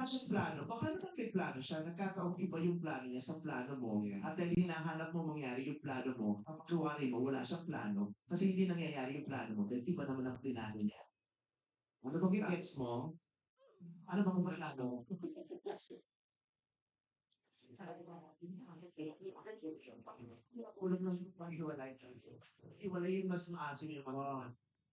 wala siyang plano. Baka naman may plano siya, nagkataong iba yung plano niya sa plano mo. At dahil hinahanap mo mangyari yung plano mo, kapag kuwari mo, wala siyang plano. Kasi hindi nangyayari yung plano mo, dahil iba naman ang plano niya. Ano bang gets mo? Ano bang plano? Kulang lang yung paghiwalay. Hiwalay yung mas maasim yung mga.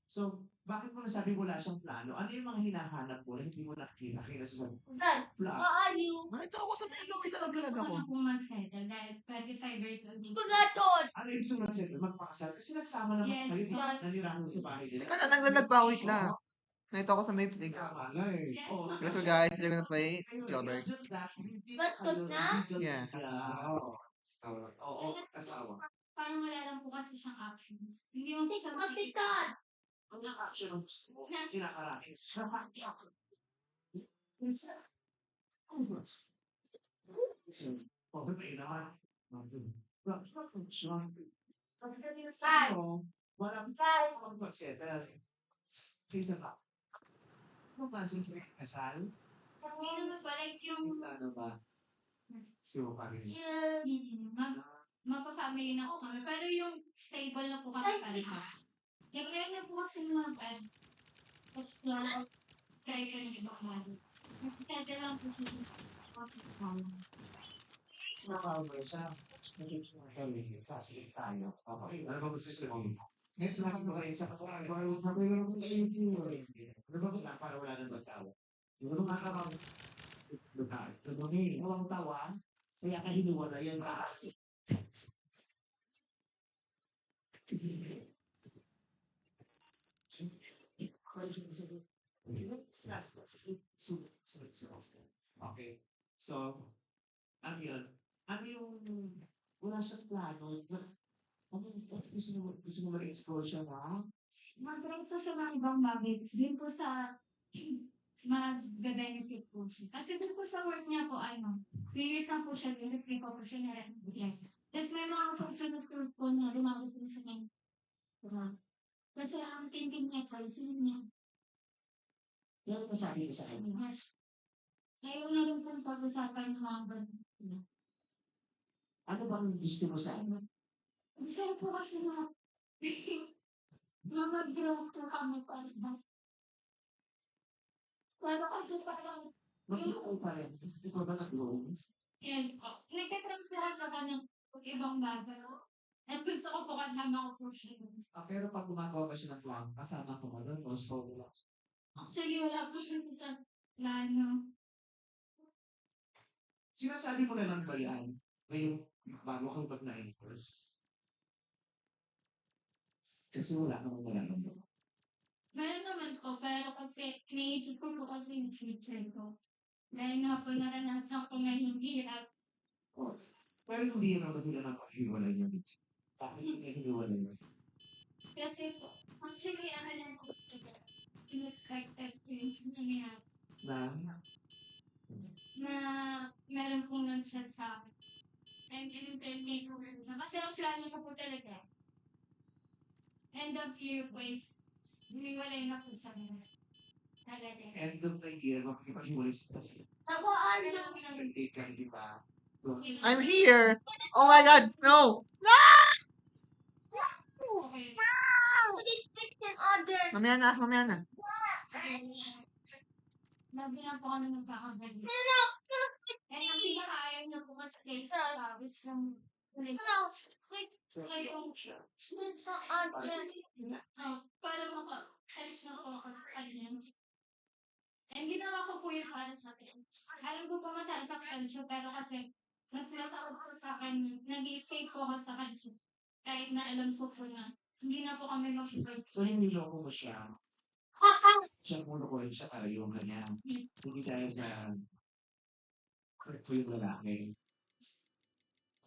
So, bakit mo nasabi wala siyang plano? Ano yung mga hinahanap mo na hindi mo nakita kaya nasasabi? Dad, Plano. paaliw. Nakita ako sa mga gawin na naglag Gusto ko ako. na pong mag-settle dahil 25 years old. Pagkaton! Ano yung gusto mo natin? Magpakasal? Kasi nagsama naman Yes, kayo, di ba? but- Nanirahan mo sa bahay nila. Teka na, naglag pa ako, wait lang. Nakita ako sa may play. Tama nga eh. Yes. Oo. Okay, so guys, they're gonna play Jailbreak. It's just that, hindi But kayo na? legal Yeah. Oo, asawa. Parang wala lang po kasi siyang options. Hindi mo po siya makikita. Ano ang action ang gusto mo? Kinakarating sa okay, may naman. Pag kami na sa ano, walang mag-settle. Kaysa ba? Ano ba since may kasal? Hindi naman po, like yung... Ano ba? So, family. Magpa-family na po kami. Pero yung stable na po kami parehas. Like, kaya na po kasi explore try ko yung ibang mali. Nagsisettle lang po siya sa Sinakaw siya. Family. Kasi tayo. Okay. Ano ba gusto mo? Next na kami kayo sa kasal. Sabi ko naman kayo ano ba ba para wala nang magtawa? Yung mga nakakawag sa lugar. Tumuli, walang tawa. Kaya ka hiniwala yan kasi. Okay. So, ano yun? Ano yung wala siyang plano? Gusto mo mag-explore siya na? mag-try po sa mga ibang bagay. Din po sa mag-benefit po siya. Kasi din po sa work niya po, 2 years na po siya din, tapos di pa po siya na-recognize. Tapos may mga opportunity po na lumabot po sa kanya. Kasi ang thinking niya po, sino niya? Yan ang sabi ko sa akin. Mas, ayaw na rin pong pag-usapan ng mga bagay. Ano bang gusto mo sa akin? Gusto po kasi na mag-grow po kami pa rin. Pero kasi parang, Mag-grow pa rin. Kasi ikaw ba nag-grow? yes po. Nagkatrank po kasi ako ng ibang bagay. At gusto ko po kasama ko po siya. Pero pag gumagawa ka siya ng plan, kasama ko mo doon o solo lang? Actually, wala po kasi siya plano. Sinasabi mo na lang ba yan? Ngayong bago kang mag-9 years? Kasi wala kang malaman. Meron naman po, pero kasi iniisip ko po kasi yung future ko. Dahil nga po naranasan ko na yung hirap. Pero hindi yun ang matulad ng paghiwalay niyo. Bakit hindi hiniwalay niyo? Kasi po, actually, lang ko unexpected po yung nangyari. Na meron pong nag-chat sa akin. And in-impregnate ko na. Kasi ang plano ko po talaga. End of year po is, humiwalay na po sa mga. Talaga. End of the year, makikipag-hiwalay sa kasi. Tawaan lang. Nag-date ka, di ba? I'm here! Oh my god, no! Mamaya na, mamaya na. Nabilang po kami magkakabali. And ang pinaka-ayaw niya po kasi sa labis ng para maka-alis na po ako sa kanya. And ginawa ko po yung para sa akin. Alam ko po masasaktan siya, pero kasi mas masakot po sa akin. Nag-i-escape po ako sa kanya. Kahit na alam ko po na hindi na po kami mag-break. So, niloko mo siya. Siya mo ko rin siya para yung kanya. Hindi dahil sa correct ko yung lalaki.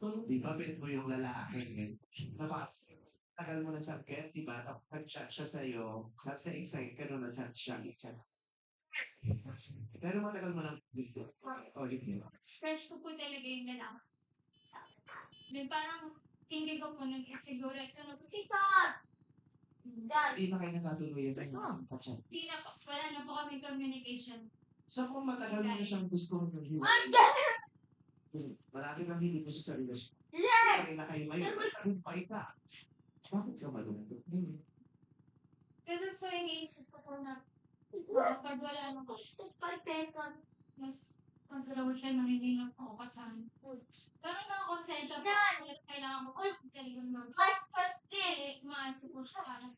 So, di ba bet mo yung lalaki? Nabas, tagal mo na siya get, di ba? Tapos nag-chat siya sa'yo. Tapos na-excite ka nung na-chat siya. Pero matagal mo lang dito. O, hindi. Fresh ko po talaga yung lalaki. Then parang tingin ko po nag-isiguro ito na, Tita! Dad! Hindi na kayo natutuluyan. Teka. Hindi na po, wala na po kami communication. So kung matagal mo na siyang gustong maghiwalay, marami kang hindi gusto sa relasyon. Kasi na kayo ngayon, tagumpay ka. Bakit ka malungkot? Kasi po iniisip ko po na pag wala na po, mas pag-raw siya nangingilang ako kasahan po. Pero nakakonsensya po, kailangan ko talagang mag-pati, maasip po siya parang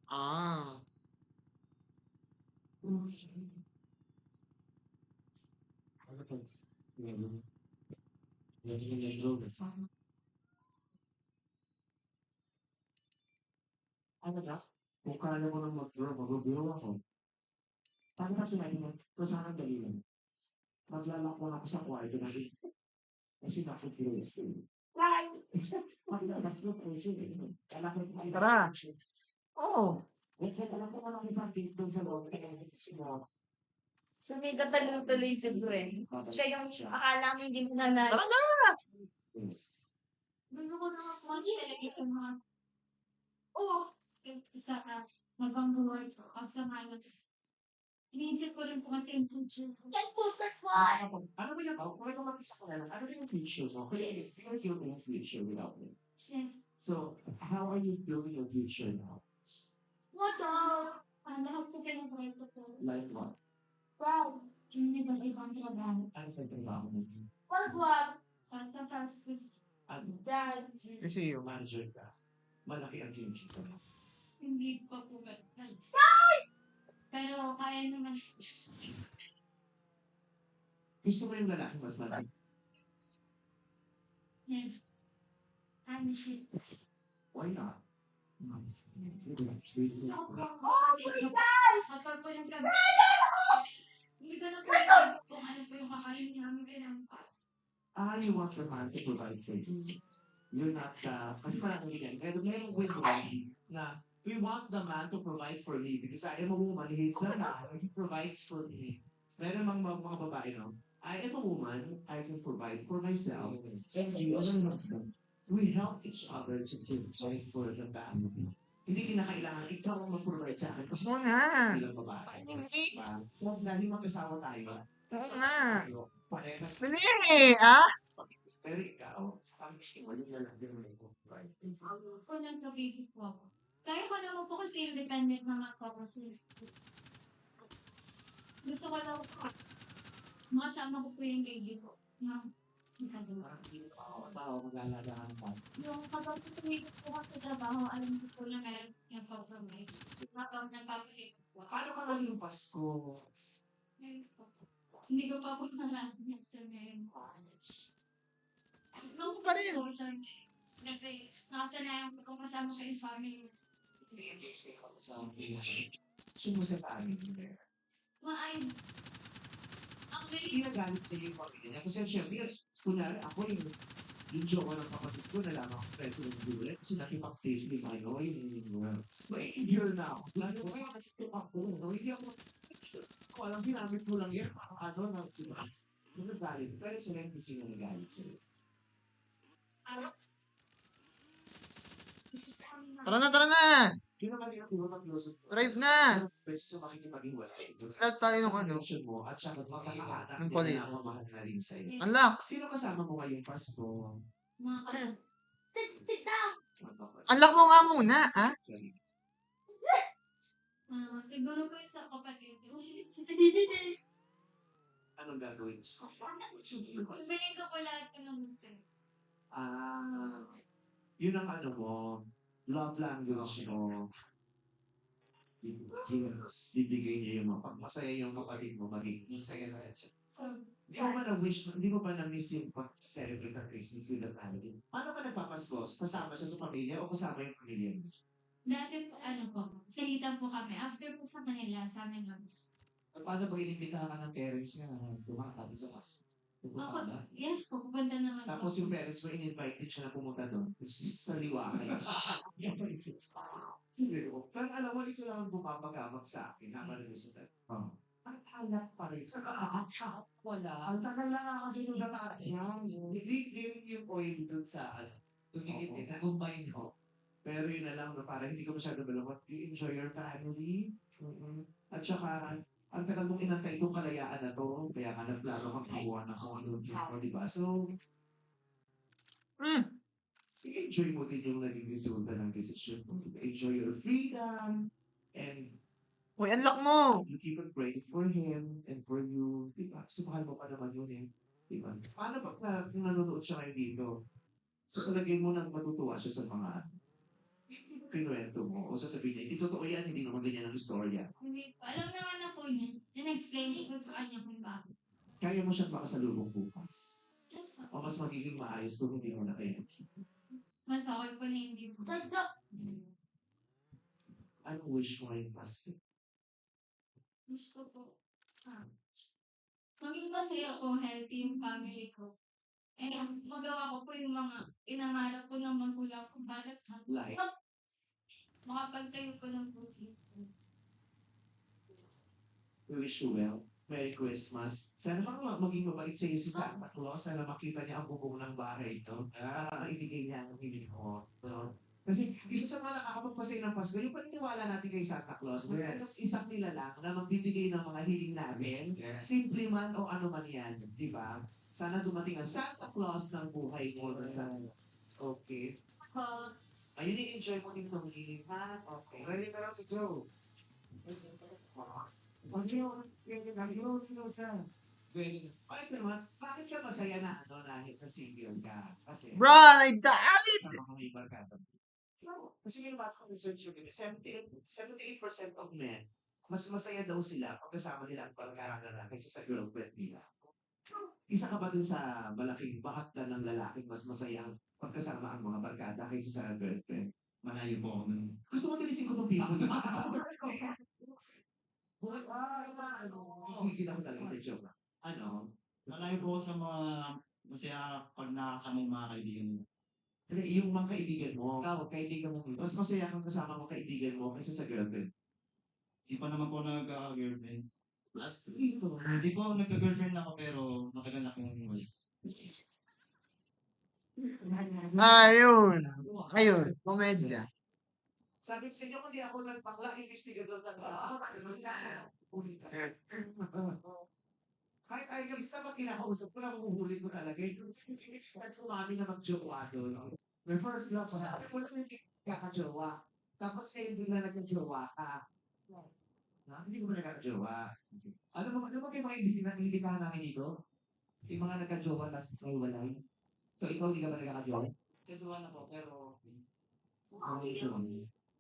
Ah. Ano to? Ano ba? Kung kaya mo nang mag-grow ako. Paano kasi sinabi mo? Kung saan ang dali lang. Maglalakbo ako sa kwarto na rin. Kasi nakikiro. Paglabas ko po siya. Alam ko kung Tara. Oo. alam ko anong ipagpit doon sa loob. Kaya kasi mo. Sumigat tuloy si Gwen. Siya yung akala mo hindi mo nanalo. Tara na! gusto ko naman po kasi talaga sa mga isa ka, magpang-buhay ko. Kasi ngayon, iniisip ko rin po kasi yung future ko. Ano ba yan? Kung ikaw mag-isa ka na lang, ano ba yung future mo? Kaya you're building a future without me. Yes. So, how are you building your future now? Lahat po pinag-reto ko. Like what? Wow! Yung ibang trabaho. Ano sa trabaho mo? Para sa fast food. Ano? Dad, Kasi Yung manager ka. Malaki ang future ko. hindi pa po ganun. Pero kaya naman. Gusto mo yung lalaki mas malaki? Yes. Shit. Why not? Kapag po yung gabi, hindi ko na po isip kung ano po yung kakainin namin pinampas. You want the man to provide for you. You're not, kasi parang ganyan. Pero merong with na we want the man to provide for me because I am a woman, he's the man, he provides for me. Meron mga babae, no? I am a woman, I can provide for myself. And you as a husband, we help each other to provide for the family. Hindi kinakailangan ikaw ang mag-provide sa akin kasi Oo nga. bilang babae. Hindi. Diba? Huwag na, hindi magkasawa tayo. Oo nga. Parehas Dali, ah? pero ikaw, ang gusto mo yung lalaki mo yung provide. Po nang pag-ibig po ako. Kaya ko naman po kasi independent naman po kasi gusto ko lang po makasama ko po yung baby ko. Na, Parang hindi ko ako tao mag-alagaan pa. yung kapag tumigil po kasi trabaho, alam ko po na meron yung pag-provide. Kapag nagpapalit po. Paano ka ngayong Pasko? Hindi ko pa po nararamdaman sa ngayon. Nung Pa rin. kasi nakasanayan ko kasama ko yung family. Sino sa family niya? Maayos. Hindi Actually, nagalit sa iyo yung pamilya niya. Kasi syempre, kunwari ako yung jowa ng kapatid ko, nalaman ko preso ng dulo. Kasi nakipag-taste ni Mano, may year na ako. Lalo ko yung kasi ako. Hindi ako, ko alam, ginamit mo lang yan. Ano na, diba? Nagalit. Pero sila yung kasi na nagalit sa iyo. Tara na, tara na! Yun naman yung pinag-close. Drive na! Beses sa makikipag-iwalay. Start tayo ng ano. Connection mo at saka sa kaanak Ng din police. na mamahal na rin sa'yo. Unlock! Sino kasama mo ngayong Pasko? mga Unlock mo nga muna, ah? siguro po yung sa kapatid ko. Anong gagawin mo? Biling ko po lahat ko ng gusto. Yun ang ano mo, love language mo. Yes, bibigay niya yung masaya yung kapatid mo, magiging masaya na siya. So, Hindi mo ba na-wish, hindi mo ba na-miss yung pag-celebrate ng Christmas with the family? Paano ka nagpapasko? Kasama siya sa pamilya o kasama yung pamilya mo? dati po, ano po, salitan po kami. After po sa kanila, sa amin lang. Paano pag inimbitahan ka ng parents niya na dumakabi sa kaso? Ako, yes po, pupunta naman po. Tapos yung parents mo, in-invite din siya na pumunta doon. Sa liwahay. Sige po. Pero alam mo, ito lang ang bumabagabag sa akin. Habang nag sa tayo. Ang alat pa rin. Wala. Ang tagal lang nga kasi nung nataan. Hindi yung oil doon sa Tumigit din. Nag-combine ko. Pero yun na lang na parang hindi ko masyado malungkot. You enjoy your family. At saka, ang tagal mong inantay itong kalayaan na 'to, kaya ka nagplano kang gumawa ng kung ano mo, 'di ba? So, Mm. i-enjoy mo din yung naging resulta ng desisyon mo. Enjoy your freedom, and Uy, unlock mo. you keep on praying for him and for you, 'di ba? Kasi mahal mo pa naman yun, eh, 'di ba? Paano pag kung nanonood siya ngayon dito, sa palagay mo nang matutuwa siya sa mga kinuwento mo o sasabihin niya, "Hindi totoo yan, hindi naman ganyan ang istorya." Hindi po. Alam naman na po niya. In-explain ko po sa kanya kung bakit. Kaya mo siyang makasalubong bukas. Just O mas magiging maayos kung hindi mo na kayo. mas okay po na hindi po. Anong wish mo ngayong Pasko? Wish ko po. Maging masaya ko, healthy yung family ko. And magawa ko po yung mga inangarap ko ng magulang ko para sa Like, makapagtayo po ng business. we wish you well. Merry Christmas. Sana maging mabait sa si Santa Claus. Sana makita niya ang bubong ng bahay ito. Maibigay niya ang hiling mo. No? Kasi isa sa mga nakakapagpasay ng Pasko, yung paniniwala natin kay Santa Claus, Yes. isang nilalang na magbibigay ng mga hiling natin, simple man o ano man yan, di ba? Sana dumating ang Santa Claus ng buhay mo. Okay. Ayun, i-enjoy mo din itong hiling, ha? Okay. Ready na lang si Joe. Ready. Bakit naman? Bakit ka masaya na na single ka? Kasi, Bro, nagdaalit. sama ka may barkada. No, kasi yung mas research yung 78% of men, mas masaya daw sila pag kasama nila ang barkada na kaysa sa girlfriend nila. Isa ka ba dun sa malaking bahagdan ng lalaking mas masaya pagkasama ang mga barkada kaysa sa girlfriend? Malayo po ako nun. Gusto mo tilisin ko ng people, di ba? Higil ako talaga, joke. Ano? Malayo po ako sa mga masaya pag nakasama yung mga kaibigan mo. Yung mga kaibigan mo, Ikaw, kaibigan mo. mas masaya kang kasama mo kaibigan mo kaysa sa girlfriend. Di pa naman po nagka-girlfriend. As dito. Hindi po nagka-girlfriend ako pero matagal na akong wife. Ayun. Ayun. Komedya. Sabi ko sa inyo, kung di ako nagpangla, investigador na ba? Kahit artista, pag kinakausap ko, nakuhuli ko talaga. At sumami na mag-jowa doon. My first love was Sabi ko lang hindi kakajowa. Tapos ngayon bigla nagkajowa ka. Hindi ko ba nagkajowa? Ano ba kayo mga indikahan namin dito? Yung mga nagka-jowa tas may walay. So ikaw hindi ka ba nagkaka-jowa? Kaduwa na po pero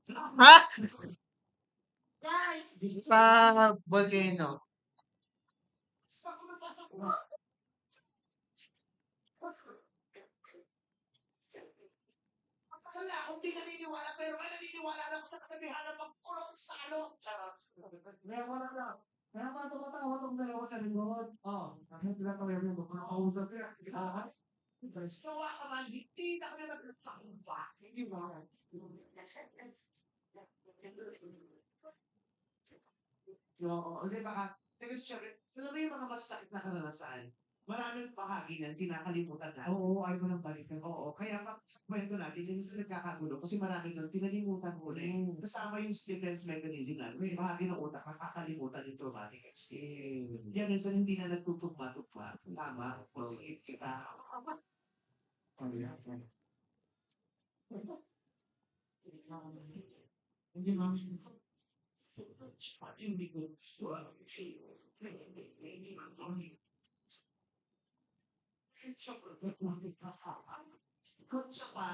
Ha? Sa volcano. Sa ako nagpasok ko. Wala akong di naniniwala, pero may naniniwala lang ako sa kasabihan ng pagkulong sa alok. Charot. Meron lang. Kaya mga tumatawa tong dalawa sa lingkod. Oo. Kahit lang kami yung makausap niya. Jowa ka man, hindi na kami magkakamba. Hindi ba? Oo, di ba? Kasi syempre, alam mo yung mga masasakit na karanasan, maraming bahagi niyan, kinakalimutan natin. Oo, ayaw mo nang balikan. Oo, kaya kwento natin yung sa nagkakagulo kasi marami doon pinalimutan mo na eh. Kasama yung defense mechanism natin. May bahagi ng utak nakakalimutan yung traumatic experience. Kaya minsan hindi na nagtutugma-tugma. Tama. O sige kita. hindi ma'am. Hindi ko. Kutsa pa.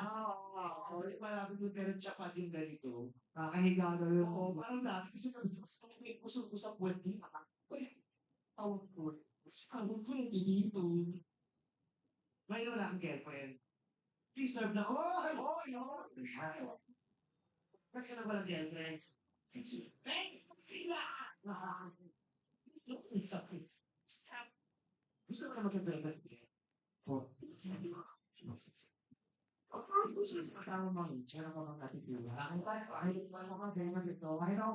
Oo, marami ko pero tsaka yung ganito. Kakahiga na yun. Oo, parang dati kasi kami gusto ko may puso ko sa puwet niya. Tawag ko. Tawag ko yung dito. May wala kang girlfriend. Deserve na. Oh, Ba't ka na walang girlfriend? Hey! Sila! Stop. Gusto ko na mag-girlfriend. Kasama mo. Kaya ako mga katigilan. Kahit wala ka, ganyan dito. Kahit ako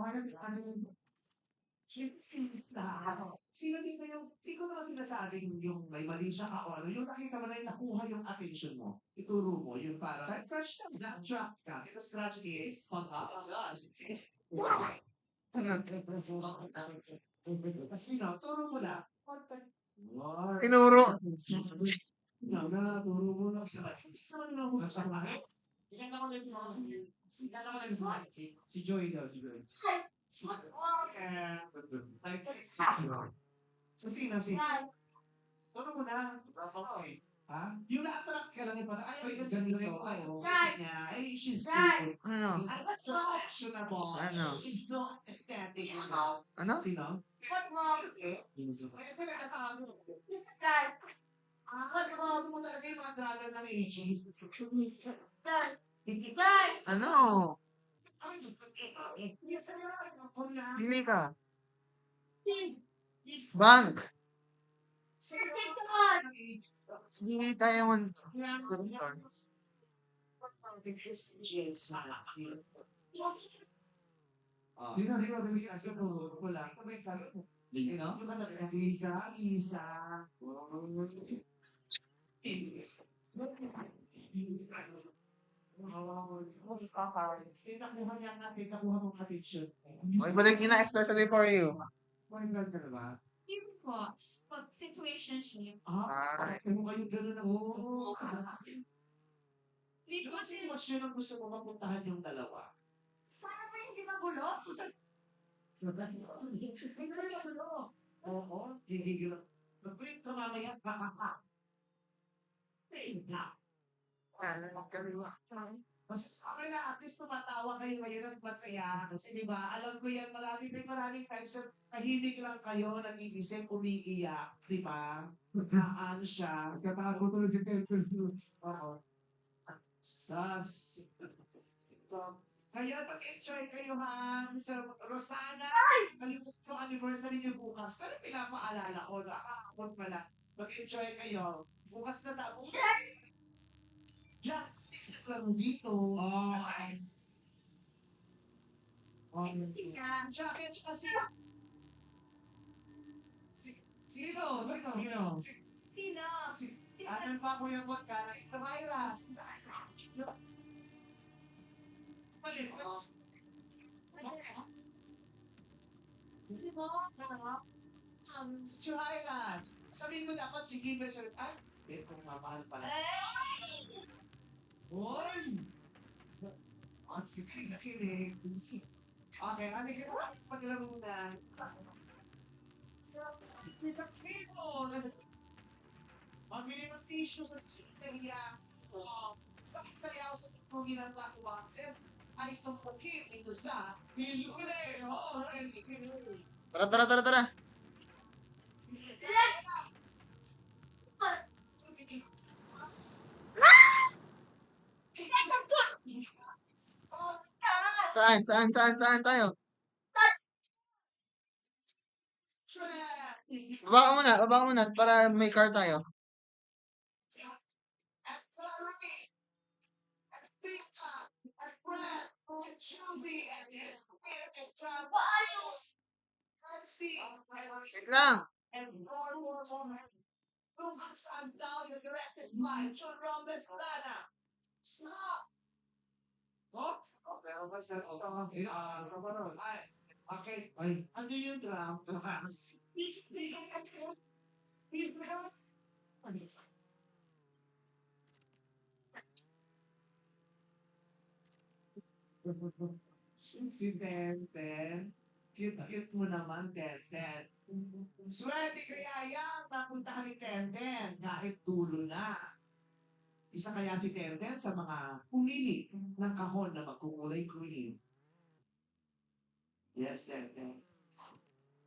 Sino dito yung, hindi ko naman sinasabing yung may mali siya ka o ano, yung nakita mo na yung nakuha yung attention mo, ituro mo, yung parang, crush ka, na-attract ka, because crush is, it's us. Sino? Turo mo lang. Lord. Tinuro. Turo mo lang sa akin. Si Joy daw, si Joy. So, sino? Turo mo na. Ha? Yung na-attract ka lang, parang, ay, Ay, ganito. ganito. Ay, Right. niya. Ay, she's Right. good. Ano? Ay, so fashionable. Ano? She's so aesthetic. Ano? Sino? What wrong? Eh? Right. Gusto mo talaga yung mga driver ng ages. Right. Right. Ano? Pili ka. Bank. Sige, Diamond. Yun ang sinabi ko kasi turo ko lang. You know? Yung kanta, isa. Nakuha niya natin, nakuha mong attention. Okay, balik niyo na especially for you. Boyfriend ka na ba? Hindi po. Pag situationship. Alright. Ano kayong gano'n na? Oo. Hindi Yung po kasi sitwasyon ang gusto mo mapuntahan yung dalawa. Sana ba hindi magulo? Oo, gigigil. Mag-break ka mamaya, baka. Mas okay na, at least tumatawa kayo ngayon at masaya. Kasi di ba, alam ko yan, maraming times na tahimik lang kayo, nag-iisip, umiiyak. Di ba? Ano siya. Katago tuloy si Temples. Oo. Sas. So, kaya mag-enjoy kayo ha, Sir Rosana. Kalimutan ko anniversary niyo bukas. Pero pinapaalala ko, nakakapot pala. Mag-enjoy kayo. Bukas na tapos. Jack, lang dito. Kasi nga. Jack, kasi. Sino? Sino? Sino? Ano pa ko yung podcast? Si Tamira. Palit. Sino mo? Si Chuhaira. Sabihin ko dapat si Gilbert siya. Ay, kung mamahal pala. Hoy! Ang sige na kinig. Okay, ano yung paglaro na? Isang sino? Mamili ng tissue sa siniya. Sayaw sa pagpugin ng black boxes ay tumpukin ito sa hilule. Tara. Saan tayo? Baba ka muna para may car tayo. Wait lang. And more. Lucas Antalya directed by John Robles Lana. Stop! Oh? Okay, okay, sir. Okay, sa parol. Okay. Ay, ano yung drum? Si Tenten. Cute mo naman, Tenten. Swerte kaya yang napuntahan ni Tenten kahit dulo na. Isa kaya si Tenten sa mga pumili ng kahon na magkukulay green. Yes, Tenten.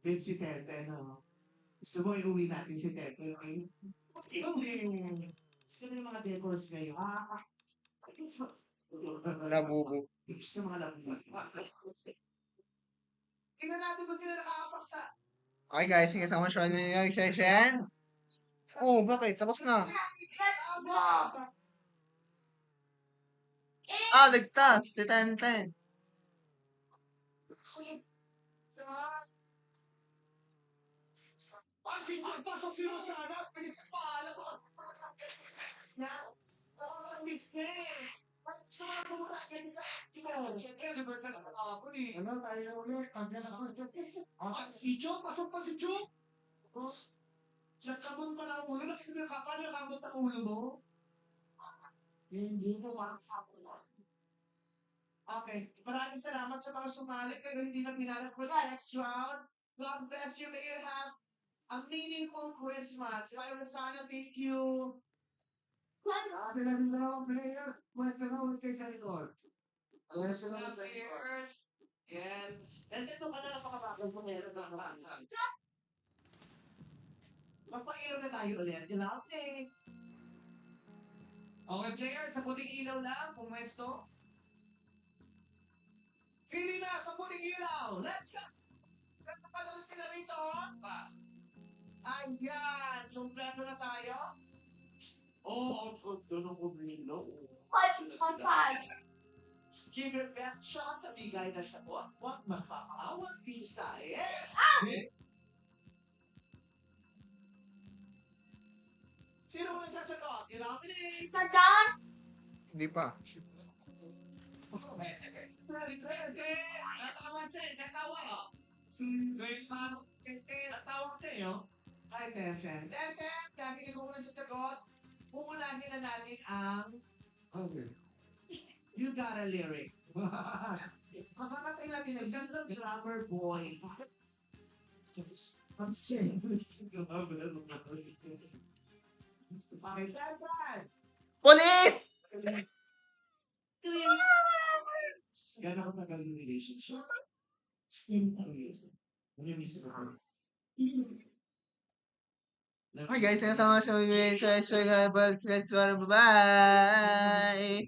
Babe, si Tenten, no? Gusto mo iuwi natin si Tenten, okay? Gusto mo yung mga decors ngayon? Labubo. Gusto mga labubo. Tingnan natin kung sila nakakapaksa. Okay guys, sige, sama siya yung session. Oh, bakit? Tapos na. Ligtas. Si Tenten. Ang pasok si Rosana, bilis pa, alam mo, niya. Miss niya eh. Sumama mo na agad sa action mo. Siyempre, universal ang ako eh. Ano tayo ulit? Pagyan ako. Si Joe, pasok pa si Joe. Nagkamot pa ng ulo. Nakita mo yung kapal yung kamot ng ulo mo? Hindi ko makasama lang. Okay. Maraming salamat sa mga sumali pero hindi na pinalak for the next round. God bless you. May you have a meaningful Christmas. Kayo na sana. Thank you. Sabi na nila, player. Pwesta na ulit kayo sa likod. Pwesta na ulit sa likod. And then, nung ka na napakabagal mo meron na naman. Magpailaw na tayo ulit. Okay. Okay, players, sa puting ilaw lang, pumwesto. Pili na sa puting ilaw. Let's go! Kapanood sila rito. Ayan. Kompleto na tayo. Oo, ang ganda ng kumino. Give your best shot sa bigay na sagot. Huwag makakawag visa. Yes! Sino ang sasagot? Illuminate! Hindi pa. Natawan siya eh. Natawan. Natawag kayo. Ay, Ten. Kaya ko muna sasagot. Uunahin na natin ang... Okay. You got a lyric. Kakamatay natin ang gandang grammar boy. I'm saying. Okay, Ten. Police! 2 years. Gano'n katagal yung relationship? 10 years. Ano yung miss ko? Hi guys, thanks so much for watching. Bye-bye!